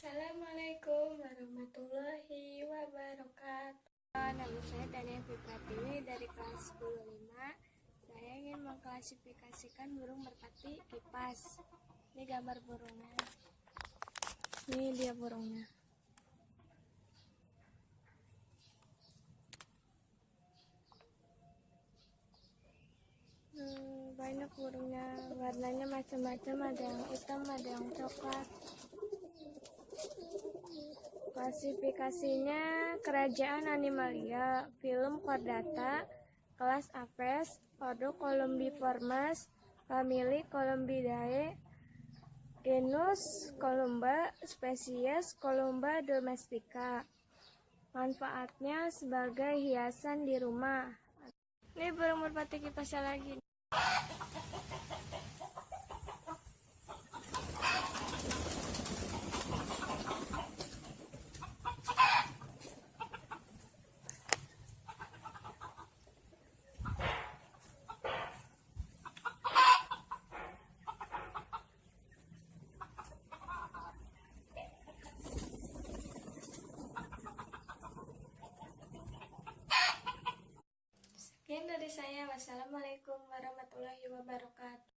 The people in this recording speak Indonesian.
Assalamualaikum warahmatullahi wabarakatuh. Nama saya Merpati dari kelas 10-5. Saya ingin mengklasifikasikan burung merpati kipas. Ini gambar burungnya. Ini dia burungnya. Banyak burungnya, warnanya macam-macam, ada yang hitam, ada yang coklat. Klasifikasinya kerajaan Animalia, film Chordata, kelas Apes, ordo Columbiformes, famili Columbidae, genus Columba, spesies Columba domestica. Manfaatnya sebagai hiasan di rumah. Ini burung merpati kipasnya lagi. Sekian dari saya. Wassalamualaikum warahmatullahi wabarakatuh.